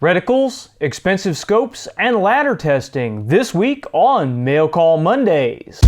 Reticles, expensive scopes, and ladder testing this week on Mail Call Mondays.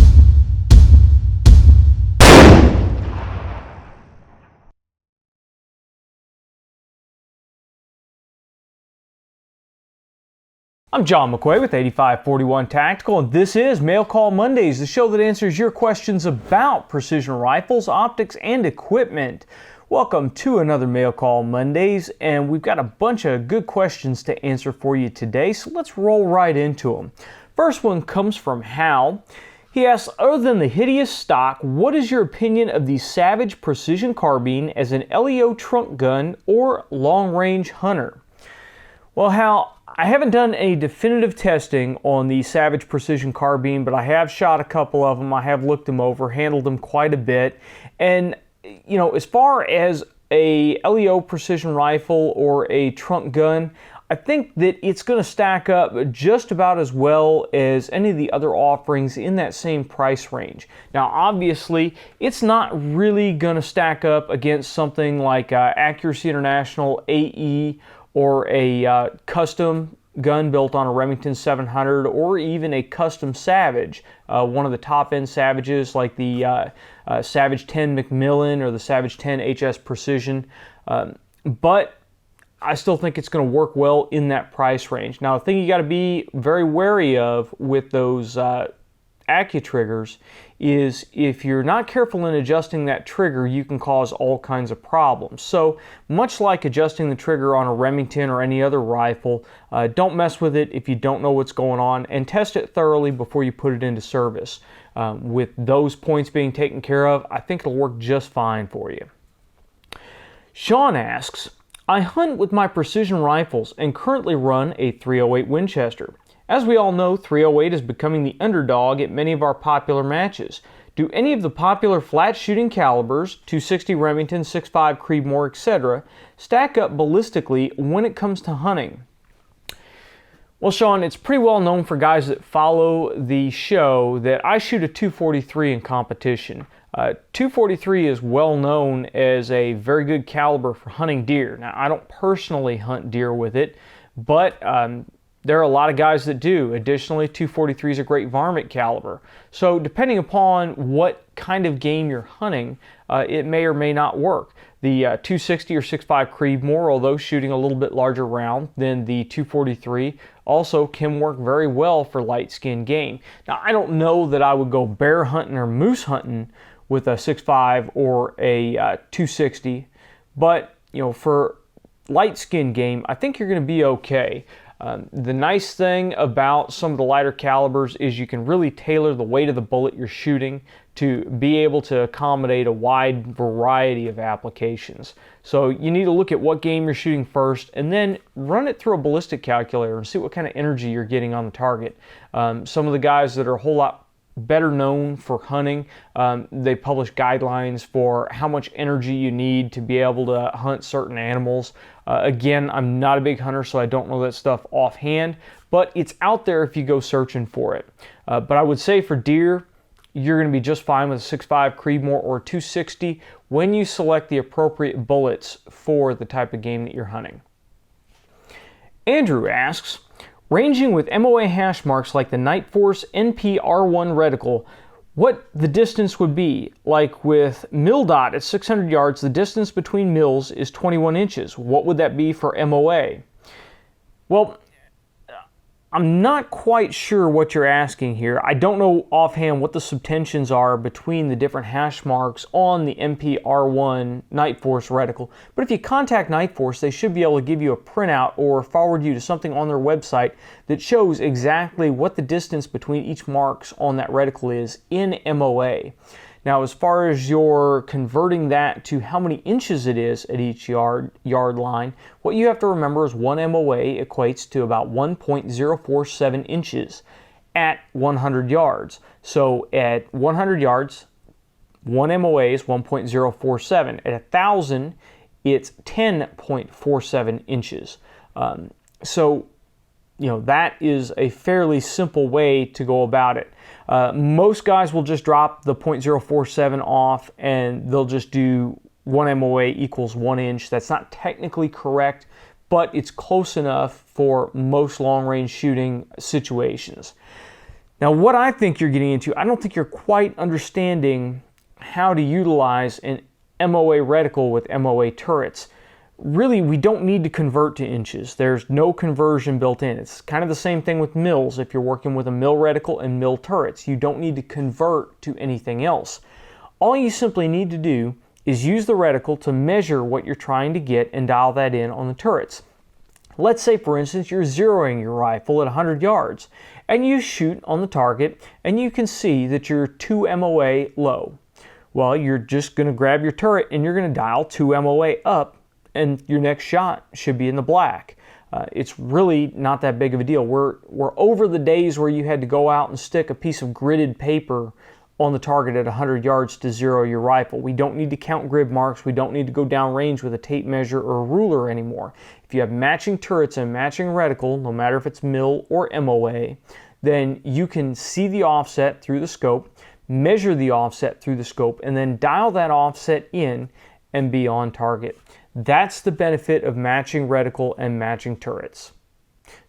I'm John McQuay with 8541 Tactical, and this is Mail Call Mondays, the show that answers your questions about precision rifles, optics, and equipment. Welcome to another Mail Call Mondays, and we've got a bunch of good questions to answer for you today, so let's roll right into them. First one comes from Hal. He asks, other than the hideous stock, what is your opinion of the Savage Precision Carbine as an LEO trunk gun or long-range hunter? Well, Hal, I haven't done any definitive testing on the Savage Precision Carbine, but I have shot a couple of them. I have looked them over, handled them quite a bit, and you know, as far as a LEO precision rifle or a trunk gun, I think that it's going to stack up just about as well as any of the other offerings in that same price range. Now, obviously, it's not really going to stack up against something like Accuracy International AE or a custom gun built on a Remington 700, or even a custom Savage, one of the top-end Savages like the Savage 10 Macmillan or the Savage 10 HS Precision, but I still think it's going to work well in that price range. Now, the thing you got to be very wary of with those AccuTriggers is if you're not careful in adjusting that trigger, you can cause all kinds of problems. So much like adjusting the trigger on a Remington or any other rifle, don't mess with it if you don't know what's going on, and test it thoroughly before you put it into service. With those points being taken care of, I think it'll work just fine for you. Sean asks, I hunt with my precision rifles and currently run a .308 Winchester. As we all know, .308 is becoming the underdog at many of our popular matches. Do any of the popular flat shooting calibers, .260 Remington, .65 Creedmoor, etc., stack up ballistically when it comes to hunting? Well, Sean, it's pretty well known for guys that follow the show that I shoot a .243 in competition. .243 is well known as a very good caliber for hunting deer. Now, I don't personally hunt deer with it, but there are a lot of guys that do. Additionally, .243 is a great varmint caliber. So depending upon what kind of game you're hunting, it may or may not work. The .260 or .65 Creedmoor, although shooting a little bit larger round than the .243, also can work very well for light skinned game. Now, I don't know that I would go bear hunting or moose hunting with a .65 or a .260, but you know, for light skinned game, I think you're going to be okay. The nice thing about some of the lighter calibers is you can really tailor the weight of the bullet you're shooting to be able to accommodate a wide variety of applications. So you need to look at what game you're shooting first and then run it through a ballistic calculator and see what kind of energy you're getting on the target. Some of the guys that are a whole lot better known for hunting, they publish guidelines for how much energy you need to be able to hunt certain animals. Again, I'm not a big hunter, so I don't know that stuff offhand, but it's out there if you go searching for it. But I would say for deer, you're going to be just fine with a .65 Creedmoor or .260 when you select the appropriate bullets for the type of game that you're hunting. Andrew asks, ranging with MOA hash marks like the Nightforce NP-R1 reticle, what the distance would be. Like with mill dot at 600 yards, the distance between mills is 21 inches. What would that be for MOA? Well, I'm not quite sure what you're asking here. I don't know offhand what the subtensions are between the different hash marks on the NP-R1 Nightforce reticle, but if you contact Nightforce, they should be able to give you a printout or forward you to something on their website that shows exactly what the distance between each marks on that reticle is in MOA. Now, as far as you're converting that to how many inches it is at each yard line, what you have to remember is 1 MOA equates to about 1.047 inches at 100 yards. So at 100 yards, 1 MOA is 1.047. At 1,000, it's 10.47 inches. So, you know, that is a fairly simple way to go about it. Most guys will just drop the 0.047 off and they'll just do 1 MOA equals 1 inch. That's not technically correct, but it's close enough for most long-range shooting situations. Now, what I think you're getting into, I don't think you're quite understanding how to utilize an MOA reticle with MOA turrets. Really, we don't need to convert to inches. There's no conversion built in. It's kind of the same thing with mills. If you're working with a mill reticle and mill turrets, you don't need to convert to anything else. All you simply need to do is use the reticle to measure what you're trying to get and dial that in on the turrets. Let's say, for instance, you're zeroing your rifle at 100 yards and you shoot on the target and you can see that you're 2 MOA low. Well, you're just going to grab your turret and you're going to dial 2 MOA up, and your next shot should be in the black. It's really not that big of a deal. We're over the days where you had to go out and stick a piece of gridded paper on the target at 100 yards to zero your rifle. We don't need to count grid marks. We don't need to go down range with a tape measure or a ruler anymore. If you have matching turrets and matching reticle, no matter if it's mill or MOA, then you can see the offset through the scope, measure the offset through the scope, and then dial that offset in and be on target. That's the benefit of matching reticle and matching turrets.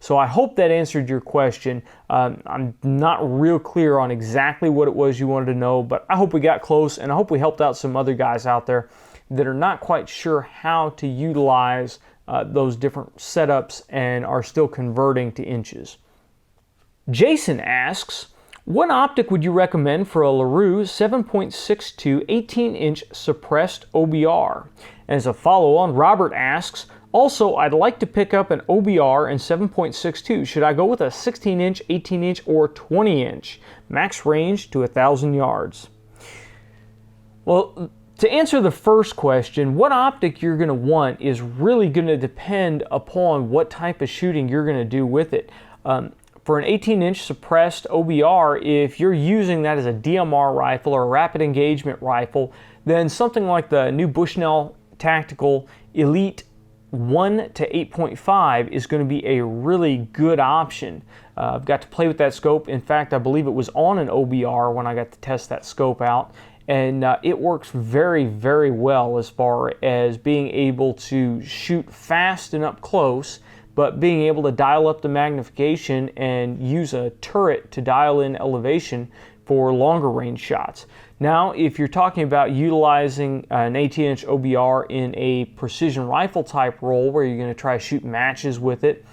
So I hope that answered your question. I'm not real clear on exactly what it was you wanted to know, but I hope we got close, and I hope we helped out some other guys out there that are not quite sure how to utilize those different setups and are still converting to inches. Jason asks, what optic would you recommend for a LaRue 7.62 18-inch suppressed OBR? And as a follow-on, Robert asks, also, I'd like to pick up an OBR in 7.62. Should I go with a 16-inch, 18-inch, or 20-inch? Max range to 1,000 yards. Well, to answer the first question, what optic you're going to want is really going to depend upon what type of shooting you're going to do with it. For an 18-inch suppressed OBR, if you're using that as a DMR rifle or a rapid engagement rifle, then something like the new Bushnell Tactical Elite 1 to 8.5 is going to be a really good option. I've got to play with that scope. In fact, I believe it was on an OBR when I got to test that scope out, and it works very, very well as far as being able to shoot fast and up close, but being able to dial up the magnification and use a turret to dial in elevation for longer range shots. Now, if you're talking about utilizing an 18-inch OBR in a precision rifle type role where you're going to try to shoot matches with it,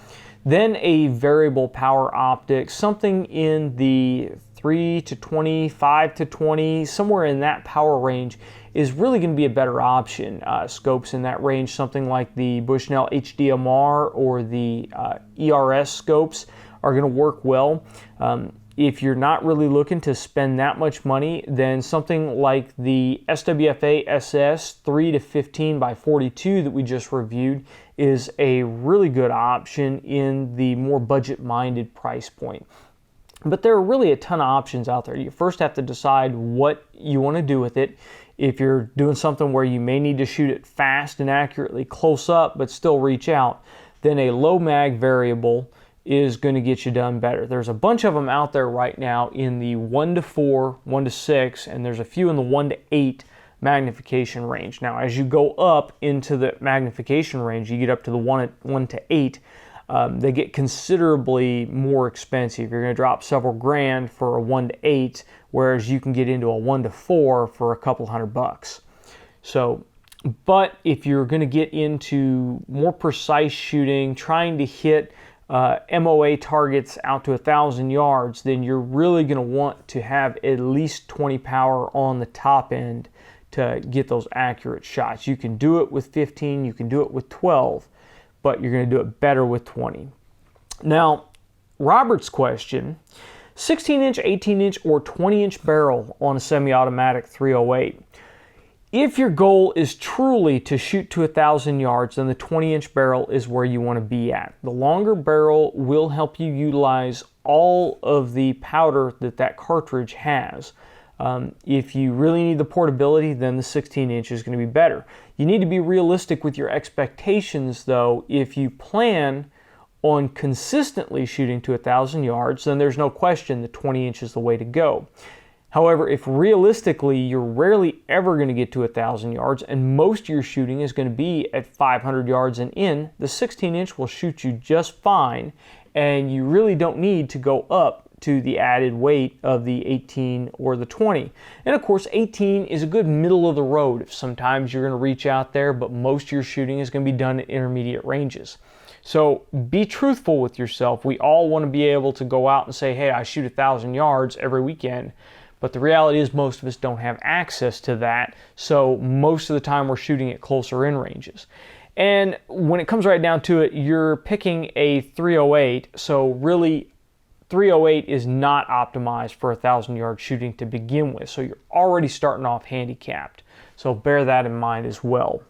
then a variable power optic, something in the 3 to 20, 5 to 20, somewhere in that power range is really going to be a better option. Scopes in that range, something like the Bushnell HDMR or the ERS scopes are going to work well. If you're not really looking to spend that much money, then something like the SWFA SS 3 to 15 by 42 that we just reviewed is a really good option in the more budget-minded price point. But there are really a ton of options out there. You first have to decide what you want to do with it. If you're doing something where you may need to shoot it fast and accurately close up but still reach out, then a low mag variable is going to get you done better. There's a bunch of them out there right now in the 1 to 4, 1 to 6, and there's a few in the 1 to 8 magnification range. Now, as you go up into the magnification range, you get up to the 1 to 8, they get considerably more expensive. You're going to drop several grand for a 1 to 8, whereas you can get into a 1 to 4 for a couple $100. So, but if you're going to get into more precise shooting, trying to hit MOA targets out to 1,000 yards, then you're really going to want to have at least 20 power on the top end to get those accurate shots. You can do it with 15, you can do it with 12, but you're going to do it better with 20. Now, Robert's question, 16-inch, 18-inch, or 20-inch barrel on a semi-automatic 308. If your goal is truly to shoot to 1,000 yards, then the 20-inch barrel is where you want to be at. The longer barrel will help you utilize all of the powder that cartridge has. If you really need the portability, then the 16-inch is going to be better. You need to be realistic with your expectations, though. If you plan on consistently shooting to 1,000 yards, then there's no question the 20-inch is the way to go. However, if realistically you're rarely ever going to get to 1,000 yards and most of your shooting is going to be at 500 yards and in, the 16-inch will shoot you just fine, and you really don't need to go up to the added weight of the 18 or the 20. And of course, 18 is a good middle of the road. Sometimes you're going to reach out there, but most of your shooting is going to be done at intermediate ranges. So be truthful with yourself. We all want to be able to go out and say, hey, I shoot 1,000 yards every weekend. But the reality is most of us don't have access to that, so most of the time we're shooting at closer in ranges. And when it comes right down to it, you're picking a 308, so really 308 is not optimized for 1,000 yard shooting to begin with, so you're already starting off handicapped. So bear that in mind as well.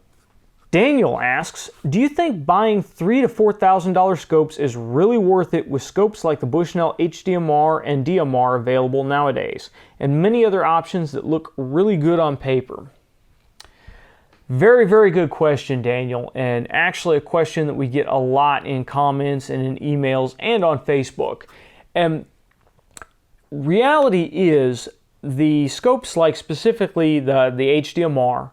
Daniel asks, do you think buying $3,000 to $4,000 scopes is really worth it with scopes like the Bushnell HDMR and DMR available nowadays, and many other options that look really good on paper? Very, very good question, Daniel, and actually a question that we get a lot in comments and in emails and on Facebook. And reality is the scopes like specifically the HDMR,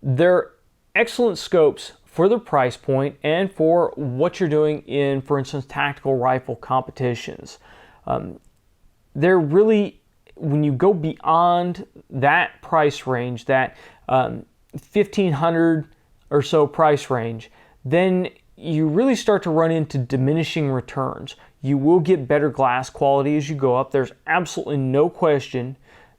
they're excellent scopes for the price point and for what you're doing in, for instance, tactical rifle competitions. They're really, when you go beyond that price range, that $1,500 or so price range, then you really start to run into diminishing returns. You will get better glass quality as you go up. There's absolutely no question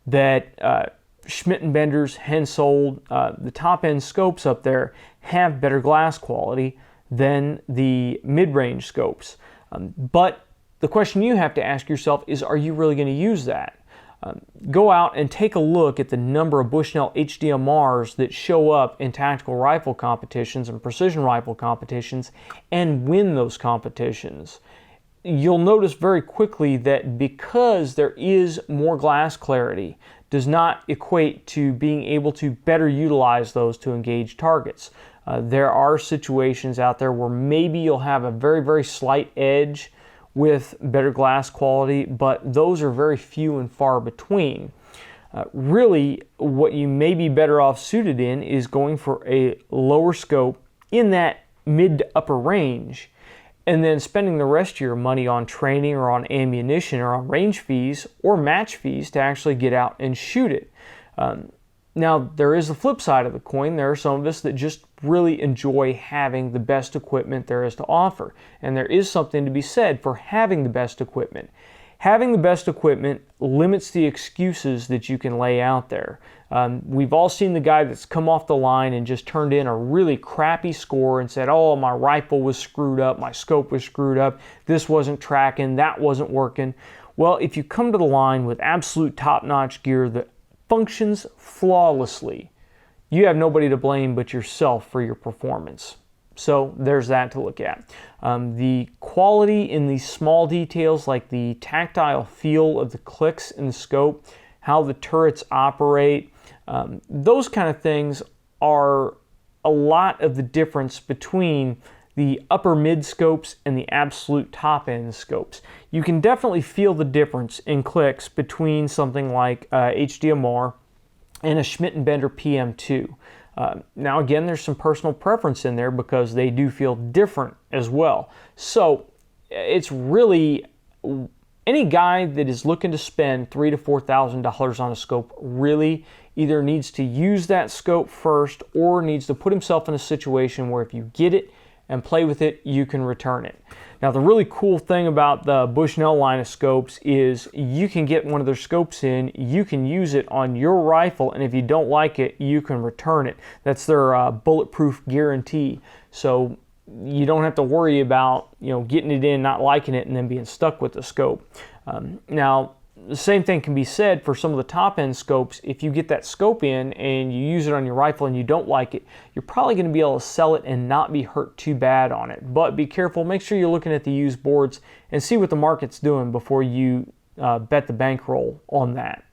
that Schmidt & Bender's, Hensoldt, the top-end scopes up there have better glass quality than the mid-range scopes. But the question you have to ask yourself is, are you really going to use that? Go out and take a look at the number of Bushnell HDMRs that show up in tactical rifle competitions and precision rifle competitions and win those competitions. You'll notice very quickly that because there is more glass clarity does not equate to being able to better utilize those to engage targets. There are situations out there where maybe you'll have a very, very slight edge with better glass quality, but those are very few and far between. Really, what you may be better off suited in is going for a lower scope in that mid to upper range, and then spending the rest of your money on training or on ammunition or on range fees or match fees to actually get out and shoot it. Now, there is the flip side of the coin. There are some of us that just really enjoy having the best equipment there is to offer. And there is something to be said for having the best equipment. Having the best equipment limits the excuses that you can lay out there. We've all seen the guy that's come off the line and just turned in a really crappy score and said, oh, my rifle was screwed up, my scope was screwed up, this wasn't tracking, that wasn't working. Well, if you come to the line with absolute top-notch gear that functions flawlessly, you have nobody to blame but yourself for your performance. So there's that to look at. The quality in the small details like the tactile feel of the clicks in the scope, how the turrets operate, those kind of things are a lot of the difference between the upper mid scopes and the absolute top end scopes. You can definitely feel the difference in clicks between something like HDMR and a Schmidt & Bender PM2. Now again, there's some personal preference in there because they do feel different as well. So it's really, any guy that is looking to spend $3,000 to $4,000 on a scope really either needs to use that scope first or needs to put himself in a situation where if you get it and play with it, you can return it. Now the really cool thing about the Bushnell line of scopes is you can get one of their scopes in, you can use it on your rifle, and if you don't like it, you can return it. That's their bulletproof guarantee. So you don't have to worry about getting it in, not liking it, and then being stuck with the scope. Now the same thing can be said for some of the top end scopes. If you get that scope in and you use it on your rifle and you don't like it, you're probably going to be able to sell it and not be hurt too bad on it. But be careful, make sure you're looking at the used boards and see what the market's doing before you bet the bankroll on that.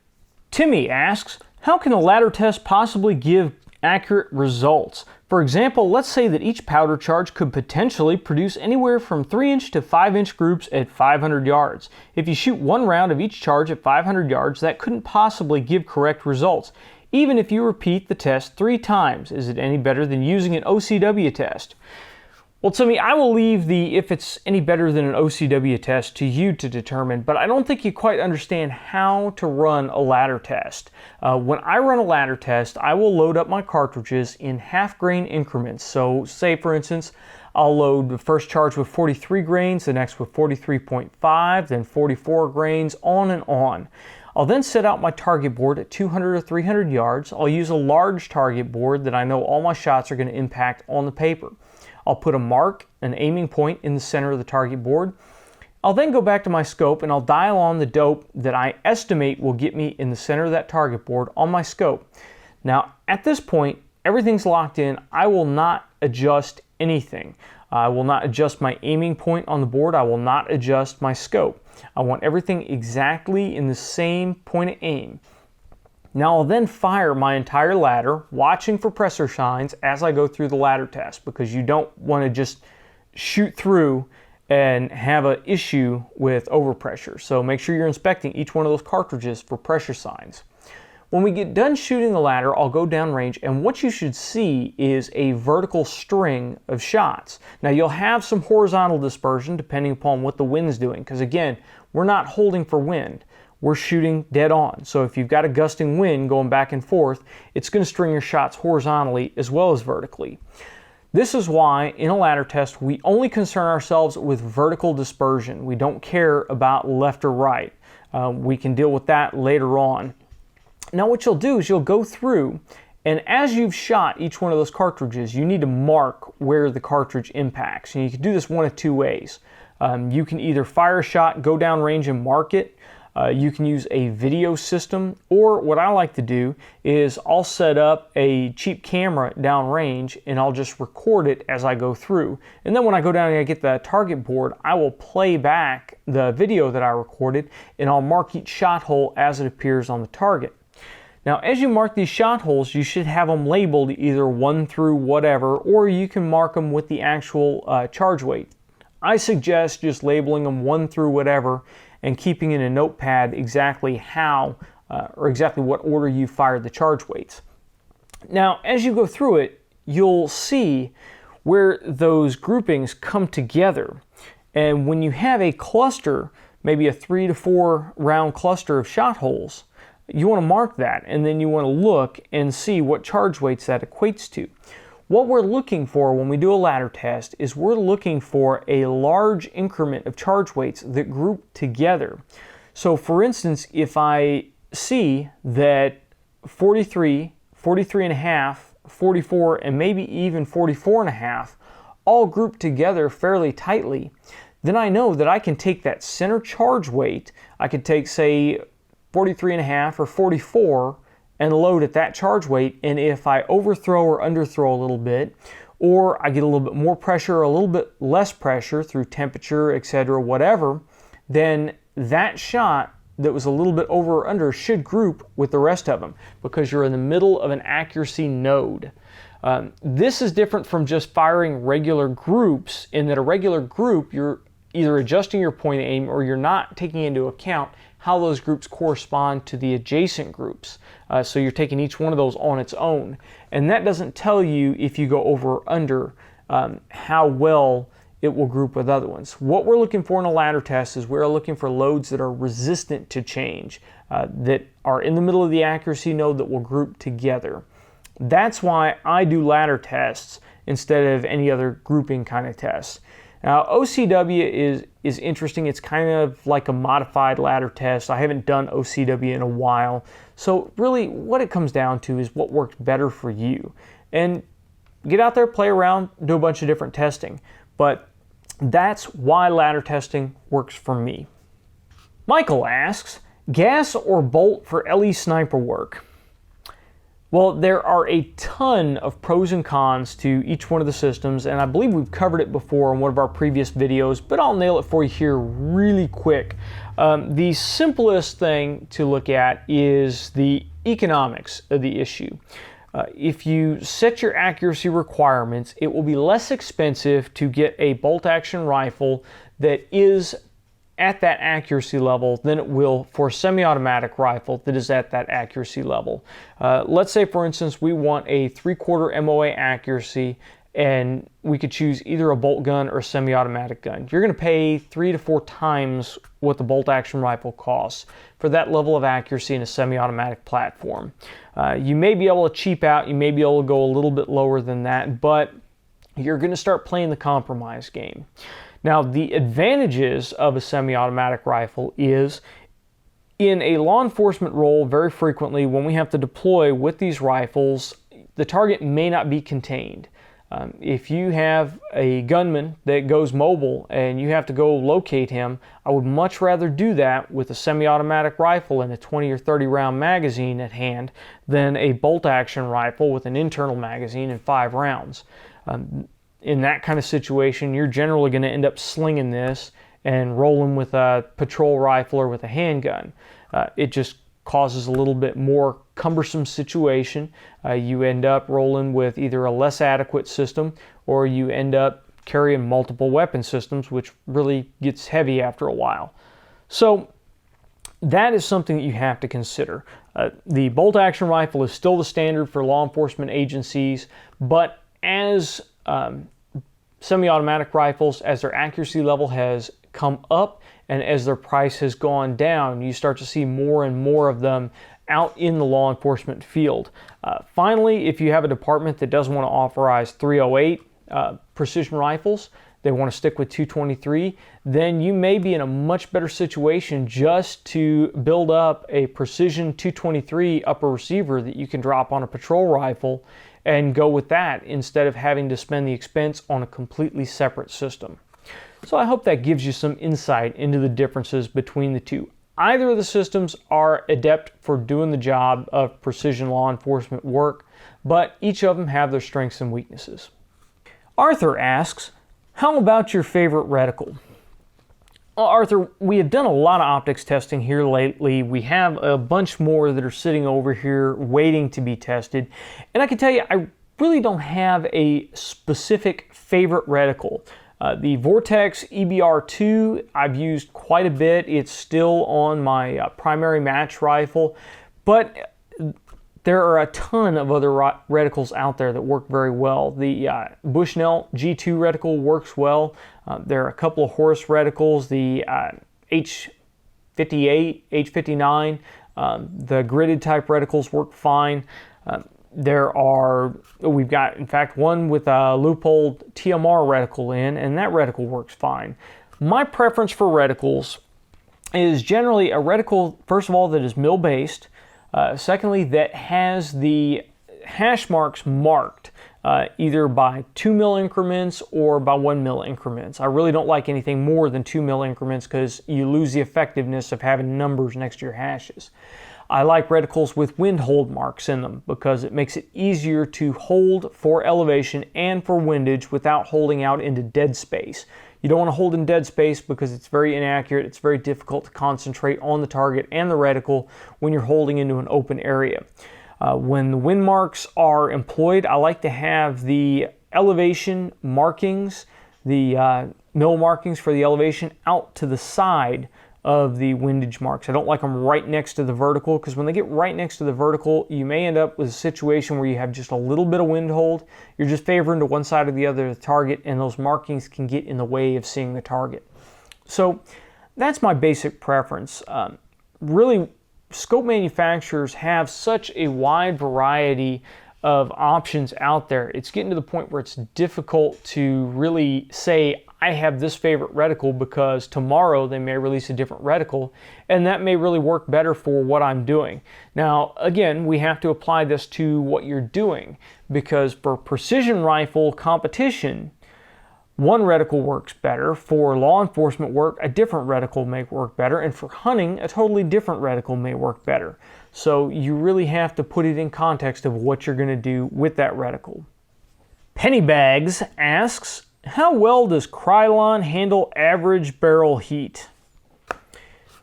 Timmy asks, how can a ladder test possibly give accurate results. For example, let's say that each powder charge could potentially produce anywhere from 3-inch to 5-inch groups at 500 yards. If you shoot one round of each charge at 500 yards, that couldn't possibly give correct results. Even if you repeat the test 3 times, is it any better than using an OCW test? Well, to me, I will leave the if it's any better than an OCW test to you to determine, but I don't think you quite understand how to run a ladder test. When I run a ladder test, I will load up my cartridges in half-grain increments. So say, for instance, I'll load the first charge with 43 grains, the next with 43.5, then 44 grains, on and on. I'll then set out my target board at 200 or 300 yards. I'll use a large target board that I know all my shots are going to impact on the paper. I'll put a mark, an aiming point in the center of the target board. I'll then go back to my scope and I'll dial on the dope that I estimate will get me in the center of that target board on my scope. Now, at this point, everything's locked in. I will not adjust anything. I will not adjust my aiming point on the board. I will not adjust my scope. I want everything exactly in the same point of aim. Now I'll then fire my entire ladder, watching for pressure signs as I go through the ladder test, because you don't want to just shoot through and have an issue with overpressure. So make sure you're inspecting each one of those cartridges for pressure signs. When we get done shooting the ladder, I'll go downrange, and what you should see is a vertical string of shots. Now you'll have some horizontal dispersion depending upon what the wind's doing, because again, we're not holding for wind. We're shooting dead on. So if you've got a gusting wind going back and forth, it's going to string your shots horizontally as well as vertically. This is why in a ladder test, we only concern ourselves with vertical dispersion. We don't care about left or right. We can deal with that later on. Now what you'll do is you'll go through, and as you've shot each one of those cartridges, you need to mark where the cartridge impacts. And you can do this one of two ways. You can either fire a shot, go down range and mark it. You can use a video system, or what I like to do is I'll set up a cheap camera downrange and I'll just record it as I go through. And then when I go down and I get the target board, I will play back the video that I recorded and I'll mark each shot hole as it appears on the target. Now, as you mark these shot holes, you should have them labeled either 1 through whatever, or you can mark them with the actual charge weight. I suggest just labeling them 1 through whatever and keeping in a notepad exactly how or exactly what order you fired the charge weights. Now, as you go through it, you'll see where those groupings come together. And when you have a cluster, maybe a 3 to 4 round cluster of shot holes, you want to mark that, and then you want to look and see what charge weights that equates to. What we're looking for when we do a ladder test is we're looking for a large increment of charge weights that group together. So for instance, if I see that 43, 43 and a half, 44, and maybe even 44 and a half all group together fairly tightly, then I know that I can take that center charge weight, I could take say 43 and a half or 44 and load at that charge weight, and if I overthrow or underthrow a little bit, or I get a little bit more pressure or a little bit less pressure through temperature, etc., whatever, then that shot that was a little bit over or under should group with the rest of them because you're in the middle of an accuracy node. This is different from just firing regular groups, in that a regular group, you're either adjusting your point of aim or you're not taking into account how those groups correspond to the adjacent groups. So you're taking each one of those on its own. And that doesn't tell you, if you go over or under, how well it will group with other ones. What we're looking for in a ladder test is we're looking for loads that are resistant to change, that are in the middle of the accuracy node, that will group together. That's why I do ladder tests instead of any other grouping kind of tests. Now, OCW is interesting. It's kind of like a modified ladder test. I haven't done OCW in a while. So really what it comes down to is what works better for you. And get out there, play around, do a bunch of different testing. But that's why ladder testing works for me. Michael asks, gas or bolt for LE sniper work? Well, there are a ton of pros and cons to each one of the systems, and I believe we've covered it before in one of our previous videos, but I'll nail it for you here really quick. The simplest thing to look at is the economics of the issue. If you set your accuracy requirements, it will be less expensive to get a bolt-action rifle that is at that accuracy level than it will for a semi-automatic rifle that is at that accuracy level. Let's say, for instance, we want a 3/4 MOA accuracy, and we could choose either a bolt gun or a semi-automatic gun. You're going to pay 3 to 4 times what the bolt-action rifle costs for that level of accuracy in a semi-automatic platform. You may be able to cheap out, you may be able to go a little bit lower than that, but you're going to start playing the compromise game. Now, the advantages of a semi-automatic rifle is in a law enforcement role, very frequently when we have to deploy with these rifles, the target may not be contained. If you have a gunman that goes mobile and you have to go locate him, I would much rather do that with a semi-automatic rifle and a 20 or 30 round magazine at hand than a bolt-action rifle with an internal magazine and 5 rounds. In that kind of situation, you're generally going to end up slinging this and rolling with a patrol rifle or with a handgun. It just causes a little bit more cumbersome situation. You end up rolling with either a less adequate system, or you end up carrying multiple weapon systems, which really gets heavy after a while. So that is something that you have to consider. The bolt-action rifle is still the standard for law enforcement agencies, but as semi-automatic rifles, as their accuracy level has come up and as their price has gone down, you start to see more and more of them out in the law enforcement field. Finally, if you have a department that doesn't want to authorize 308 precision rifles, they want to stick with 223, then you may be in a much better situation just to build up a precision 223 upper receiver that you can drop on a patrol rifle and go with that instead of having to spend the expense on a completely separate system. So I hope that gives you some insight into the differences between the two. Either of the systems are adept for doing the job of precision law enforcement work, but each of them have their strengths and weaknesses. Arthur asks, how about your favorite reticle? Well, Arthur, we have done a lot of optics testing here lately. We have a bunch more that are sitting over here waiting to be tested. And I can tell you, I really don't have a specific favorite reticle. The Vortex EBR2 I've used quite a bit. It's still on my primary match rifle, but there are a ton of other reticles out there that work very well. The Bushnell G2 reticle works well. There are a couple of Horus reticles, the H58, H59, the gridded type reticles work fine. We've got, in fact, one with a Leupold TMR reticle in, and that reticle works fine. My preference for reticles is generally a reticle, first of all, that is mill-based. Secondly, that has the hash marks marked either by 2 mil increments or by 1 mil increments. I really don't like anything more than 2 mil increments because you lose the effectiveness of having numbers next to your hashes. I like reticles with wind hold marks in them because it makes it easier to hold for elevation and for windage without holding out into dead space. You don't want to hold in dead space because it's very inaccurate. It's very difficult to concentrate on the target and the reticle when you're holding into an open area. When the wind marks are employed, I like to have the elevation markings, the mil markings for the elevation out to the side of the windage marks. I don't like them right next to the vertical because when they get right next to the vertical, you may end up with a situation where you have just a little bit of wind hold. You're just favoring to one side or the other of the target, and those markings can get in the way of seeing the target. So that's my basic preference. Really, scope manufacturers have such a wide variety of options out there. It's getting to the point where it's difficult to really say, I have this favorite reticle because tomorrow they may release a different reticle, and that may really work better for what I'm doing. Now, again, we have to apply this to what you're doing because for precision rifle competition, one reticle works better. For law enforcement work, a different reticle may work better, and for hunting, a totally different reticle may work better. So you really have to put it in context of what you're going to do with that reticle. Pennybags asks, how well does Krylon handle average barrel heat?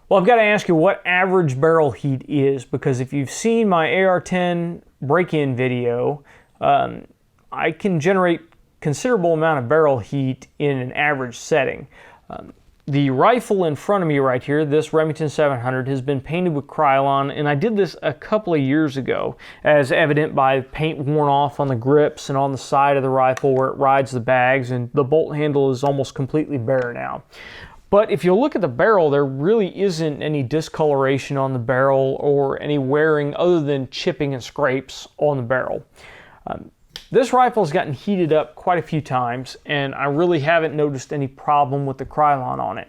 Well, I've got to ask you what average barrel heat is, because if you've seen my AR-10 break-in video, I can generate considerable amount of barrel heat in an average setting. The rifle in front of me right here, this Remington 700, has been painted with Krylon, and I did this a couple of years ago, as evident by paint worn off on the grips and on the side of the rifle where it rides the bags, and the bolt handle is almost completely bare now. But if you look at the barrel, there really isn't any discoloration on the barrel or any wearing other than chipping and scrapes on the barrel. This rifle has gotten heated up quite a few times, and I really haven't noticed any problem with the Krylon on it.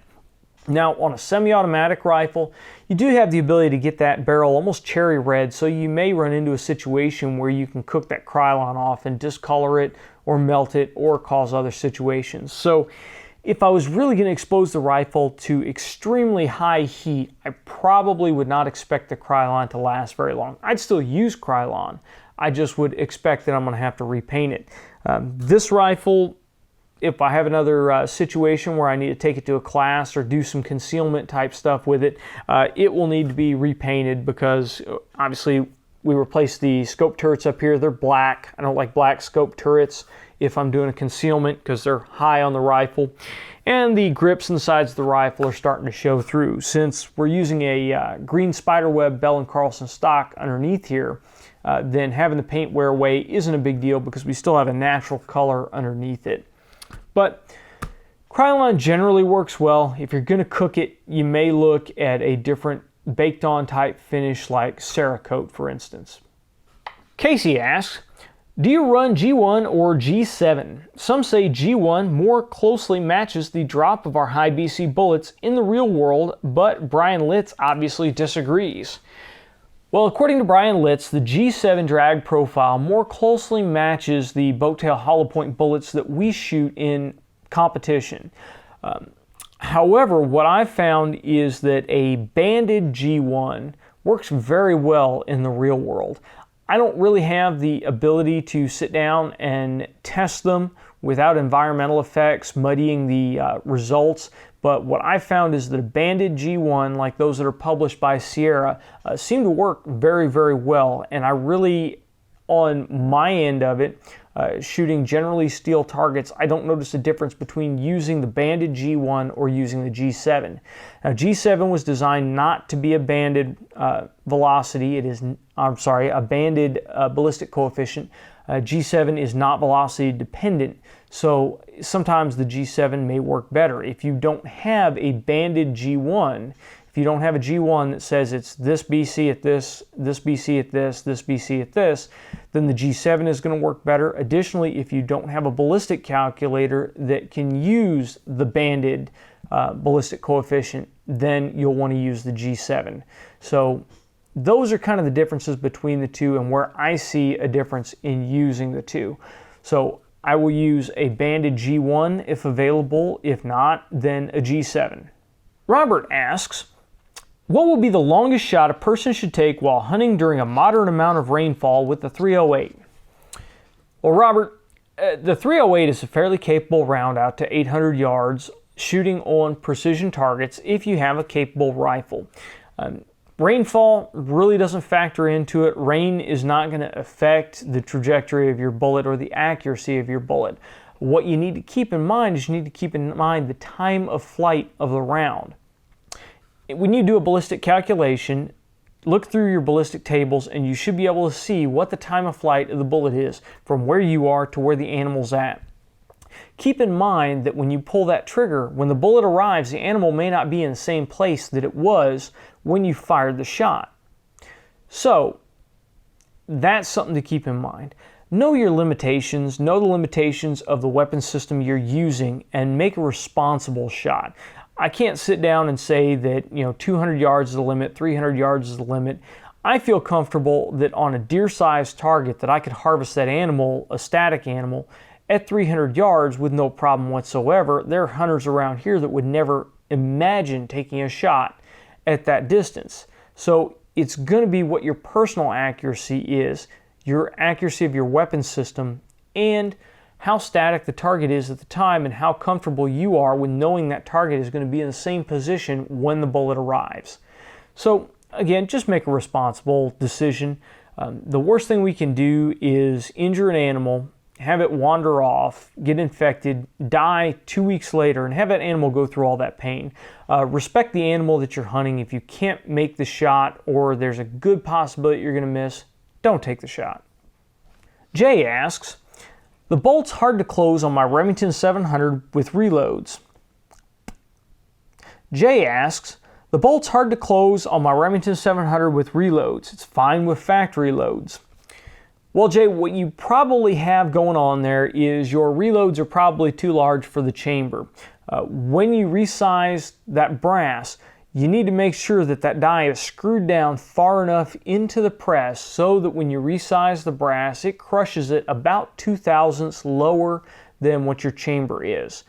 Now, on a semi-automatic rifle, you do have the ability to get that barrel almost cherry red, so you may run into a situation where you can cook that Krylon off and discolor it or melt it or cause other situations. So if I was really going to expose the rifle to extremely high heat, I probably would not expect the Krylon to last very long. I'd still use Krylon. I just would expect that I'm going to have to repaint it. This rifle, if I have another situation where I need to take it to a class or do some concealment type stuff with it, it will need to be repainted because obviously we replaced the scope turrets up here. They're black. I don't like black scope turrets if I'm doing a concealment because they're high on the rifle. And the grips and the sides of the rifle are starting to show through. Since we're using a green spiderweb Bell & Carlson stock underneath here, then having the paint wear away isn't a big deal because we still have a natural color underneath it. But Krylon generally works well. If you're going to cook it, you may look at a different baked on type finish like Cerakote, for instance. Casey asks, do you run G1 or G7? Some say G1 more closely matches the drop of our high BC bullets in the real world, but Brian Litz obviously disagrees. Well, according to Brian Litz, the G7 drag profile more closely matches the boat-tail hollow point bullets that we shoot in competition. However, what I've found is that a banded G1 works very well in the real world. I don't really have the ability to sit down and test them without environmental effects muddying the results, but what I found is that a banded G1, like those that are published by Sierra, seem to work very, very well. And I really, on my end of it, shooting generally steel targets, I don't notice a difference between using the banded G1 or using the G7. Now, G7 was designed not to be a banded velocity. It is, a banded ballistic coefficient. G7 is not velocity dependent, so sometimes the G7 may work better. If you don't have a banded G1, if you don't have a G1 that says it's this BC at this, this BC at this, this BC at this, then the G7 is going to work better. Additionally, if you don't have a ballistic calculator that can use the banded ballistic coefficient, then you'll want to use the G7. So those are kind of the differences between the two and where I see a difference in using the two. So I will use a banded G1 if available. If not, then a G7. Robert asks, what will be the longest shot a person should take while hunting during a moderate amount of rainfall with the 308? Well, Robert, the 308 is a fairly capable round out to 800 yards shooting on precision targets if you have a capable rifle. Rainfall really doesn't factor into it. Rain is not going to affect the trajectory of your bullet or the accuracy of your bullet. What you need to keep in mind is you need to keep in mind the time of flight of the round. When you do a ballistic calculation, look through your ballistic tables and you should be able to see what the time of flight of the bullet is from where you are to where the animal's at. Keep in mind that when you pull that trigger, when the bullet arrives, the animal may not be in the same place that it was when you fired the shot. So that's something to keep in mind. Know your limitations, know the limitations of the weapon system you're using, and make a responsible shot. I can't sit down and say that 200 yards is the limit, 300 yards is the limit. I feel comfortable that on a deer-sized target that I could harvest that animal, a static animal, at 300 yards with no problem whatsoever. There are hunters around here that would never imagine taking a shot at that distance. So it's going to be what your personal accuracy is, your accuracy of your weapon system, and how static the target is at the time and how comfortable you are with knowing that target is going to be in the same position when the bullet arrives. So again, just make a responsible decision. The worst thing we can do is injure an animal, have it wander off, get infected, die 2 weeks later, and have that animal go through all that pain. Respect the animal that you're hunting. If you can't make the shot or there's a good possibility you're going to miss, don't take the shot. Jay asks, the bolt's hard to close on my Remington 700 with reloads. Jay asks, the bolt's hard to close on my Remington 700 with reloads. It's fine with factory loads. Well, Jay, what you probably have going on there is your reloads are probably too large for the chamber. When you resize that brass, you need to make sure that that die is screwed down far enough into the press so that when you resize the brass, it crushes it about 2/1000ths lower than what your chamber is.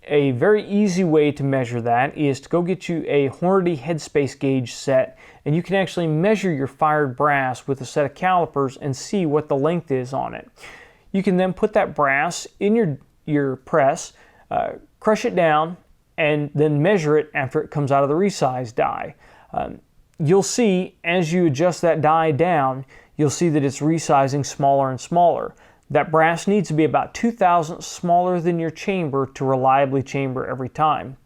A very easy way to measure that is to go get you a Hornady headspace gauge set, and you can actually measure your fired brass with a set of calipers and see what the length is on it. You can then put that brass in your press, crush it down, and then measure it after it comes out of the resized die. You'll see as you adjust that die down, you'll see that it's resizing smaller and smaller. That brass needs to be about 2/1000ths smaller than your chamber to reliably chamber every time.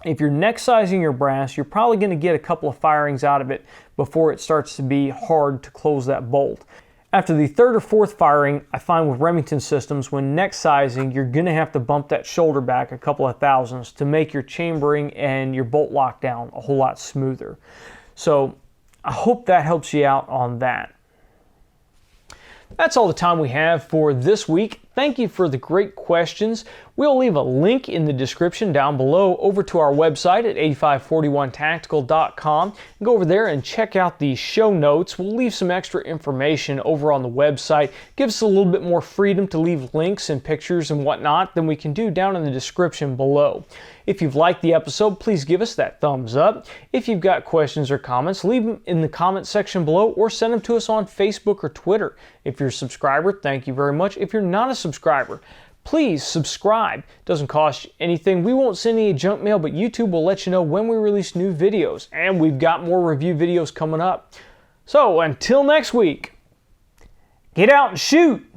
If you're neck sizing your brass, you're probably going to get a couple of firings out of it before it starts to be hard to close that bolt. After the third or fourth firing, I find with Remington systems, when neck sizing, you're going to have to bump that shoulder back a couple of thousandths to make your chambering and your bolt lockdown a whole lot smoother. So I hope that helps you out on that. That's all the time we have for this week. Thank you for the great questions. We'll leave a link in the description down below over to our website at 8541tactical.com. Go over there and check out the show notes. We'll leave some extra information over on the website. Gives us a little bit more freedom to leave links and pictures and whatnot than we can do down in the description below. If you've liked the episode, please give us that thumbs up. If you've got questions or comments, leave them in the comment section below or send them to us on Facebook or Twitter. If you're a subscriber, thank you very much. If you're not a subscriber, please subscribe. It doesn't cost you anything. We won't send any junk mail, but YouTube will let you know when we release new videos. And we've got more review videos coming up. So until next week, get out and shoot!